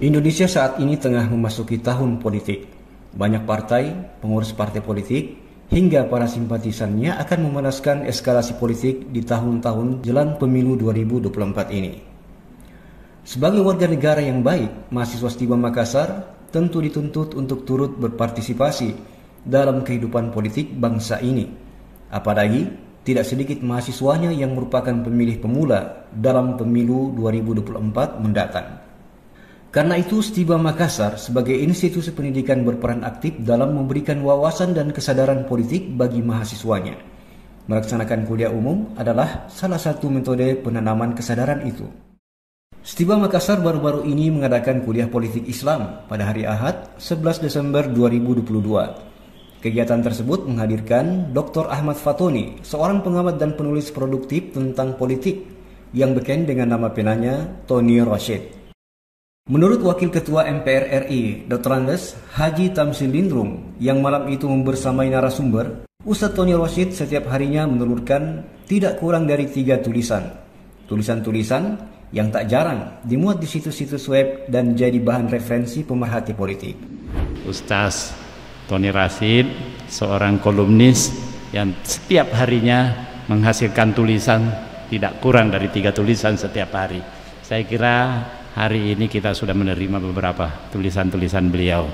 Indonesia saat ini tengah memasuki tahun politik. Banyak partai, pengurus partai politik, hingga para simpatisannya akan memanaskan eskalasi politik di tahun-tahun jelang pemilu 2024 ini. Sebagai warga negara yang baik, mahasiswa Setiba Makassar tentu dituntut untuk turut berpartisipasi dalam kehidupan politik bangsa ini. Apalagi, tidak sedikit mahasiswanya yang merupakan pemilih pemula dalam pemilu 2024 mendatang. Karena itu, Setiba Makassar sebagai institusi pendidikan berperan aktif dalam memberikan wawasan dan kesadaran politik bagi mahasiswanya. Melaksanakan kuliah umum adalah salah satu metode penanaman kesadaran itu. Setiba Makassar baru-baru ini mengadakan kuliah politik Islam pada hari Ahad 11 Desember 2022. Kegiatan tersebut menghadirkan Dr. Ahmad Fatoni, seorang pengamat dan penulis produktif tentang politik yang beken dengan nama penanya Tony Rashid. Menurut Wakil Ketua MPR RI, Dr. Andes Haji Tamsil Lindrung, yang malam itu membersamai narasumber, Ustadz Tony Rashid setiap harinya menelurkan tidak kurang dari 3 tulisan. Tulisan-tulisan yang tak jarang dimuat di situs-situs web dan jadi bahan referensi pemerhati politik. Ustaz Tony Rashid, seorang kolumnis yang setiap harinya menghasilkan tulisan tidak kurang dari 3 tulisan setiap hari. Saya kira hari ini kita sudah menerima beberapa tulisan-tulisan beliau.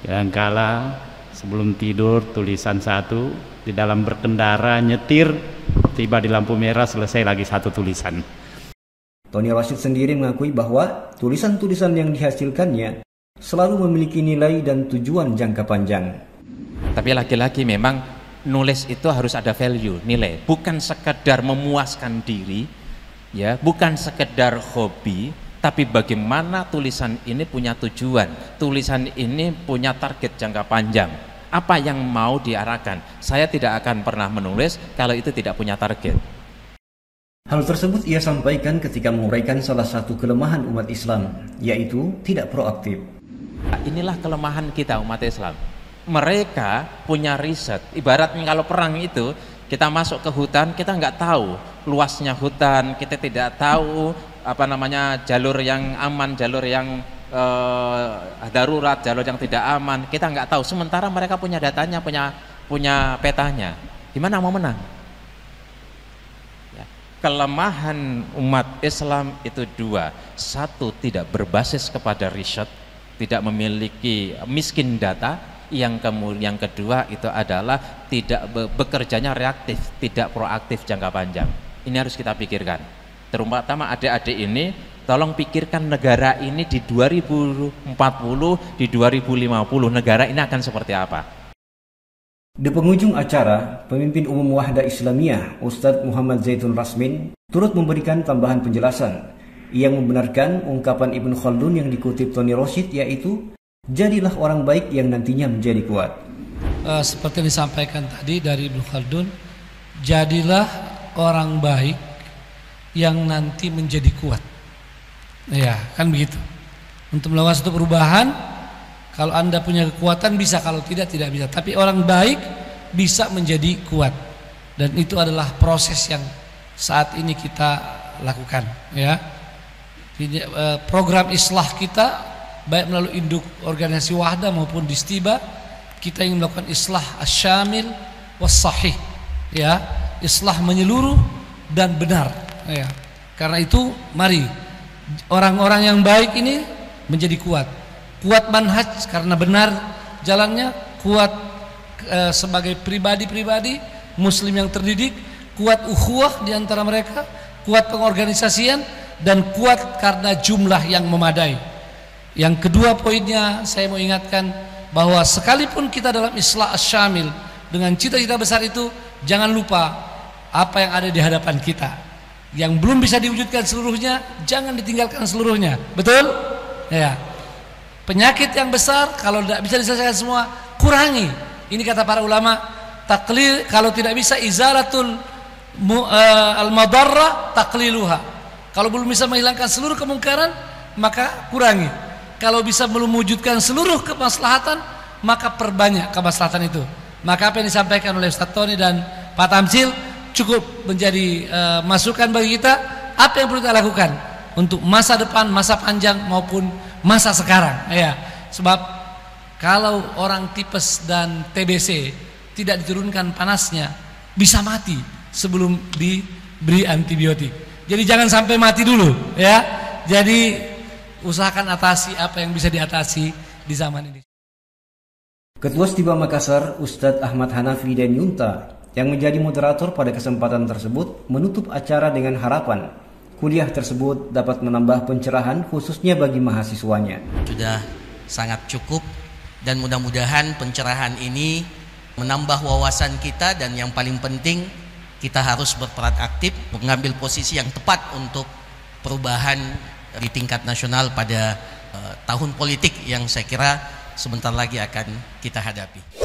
Kadangkala sebelum tidur tulisan 1, di dalam berkendara nyetir tiba di lampu merah selesai lagi 1 tulisan. Tony Rashid sendiri mengakui bahwa tulisan-tulisan yang dihasilkannya selalu memiliki nilai dan tujuan jangka panjang. Tapi lagi-lagi memang nulis itu harus ada value, nilai, bukan sekedar memuaskan diri, ya, bukan sekedar hobi, tapi bagaimana tulisan ini punya tujuan, tulisan ini punya target jangka panjang. Apa yang mau diarahkan? Saya tidak akan pernah menulis kalau itu tidak punya target. Hal tersebut ia sampaikan ketika menguraikan salah satu kelemahan umat Islam, yaitu tidak proaktif. Inilah kelemahan kita umat Islam. Mereka punya riset. Ibaratnya kalau perang itu, kita masuk ke hutan, kita nggak tahu luasnya hutan, kita tidak tahu jalur yang aman, jalur yang darurat, jalur yang tidak aman, kita nggak tahu. Sementara mereka punya datanya, punya petanya. Gimana mau menang? Ya. Kelemahan umat Islam itu 2. 1, tidak berbasis kepada riset, tidak memiliki miskin data. Yang kedua itu adalah tidak bekerjanya reaktif, tidak proaktif jangka panjang. Ini harus kita pikirkan. Terutama adik-adik ini, tolong pikirkan negara ini di 2040, di 2050, negara ini akan seperti apa? Di penghujung acara, pemimpin umum Wahda Islamiyah, Ustadz Muhammad Zaitun Rasmin, turut memberikan tambahan penjelasan. Ia membenarkan ungkapan Ibnu Khaldun yang dikutip Tony Rashid, yaitu, jadilah orang baik yang nantinya menjadi kuat. Seperti yang disampaikan tadi dari Ibnu Khaldun, jadilah orang baik yang nanti menjadi kuat. Ya, kan begitu. Untuk melakukan suatu perubahan, kalau Anda punya kekuatan bisa, kalau tidak bisa. Tapi orang baik bisa menjadi kuat. Dan itu adalah proses yang saat ini kita lakukan, ya. Program islah kita baik melalui induk organisasi Wahda maupun di Setiba, kita ingin melakukan islah asyamil was-sahih, ya, islah menyeluruh dan benar, ya. Karena itu mari orang-orang yang baik ini menjadi kuat manhaj karena benar jalannya, kuat sebagai pribadi-pribadi muslim yang terdidik, kuat ukhuwah di antara mereka, kuat pengorganisasian, dan kuat karena jumlah yang memadai. Yang kedua poinnya, saya mau ingatkan bahwa sekalipun kita dalam islah asyamil dengan cita-cita besar itu, jangan lupa apa yang ada di hadapan kita. Yang belum bisa diwujudkan seluruhnya, jangan ditinggalkan seluruhnya. Betul? Ya. Penyakit yang besar kalau tidak bisa diselesaikan semua, kurangi. Ini kata para ulama, taklil, kalau tidak bisa izalatul al-madarrah takliluha. Kalau belum bisa menghilangkan seluruh kemungkaran, maka kurangi. Kalau bisa belum mewujudkan seluruh kemaslahatan, maka perbanyak kemaslahatan itu. Maka apa yang disampaikan oleh Ustaz Tony dan Pak Tamsil cukup menjadi masukan bagi kita apa yang perlu kita lakukan untuk masa depan, masa panjang maupun masa sekarang ya. Sebab kalau orang tipes dan TBC tidak diturunkan panasnya bisa mati sebelum diberi antibiotik. Jadi jangan sampai mati dulu ya. Jadi usahakan atasi apa yang bisa diatasi di zaman ini. Ketua Stiba Makassar, Ustadz Ahmad Hanafi dan Yunta yang menjadi moderator pada kesempatan tersebut menutup acara dengan harapan kuliah tersebut dapat menambah pencerahan khususnya bagi mahasiswanya. Sudah sangat cukup dan mudah-mudahan pencerahan ini menambah wawasan kita, dan yang paling penting kita harus berperan aktif mengambil posisi yang tepat untuk perubahan di tingkat nasional pada tahun politik yang saya kira sebentar lagi akan kita hadapi.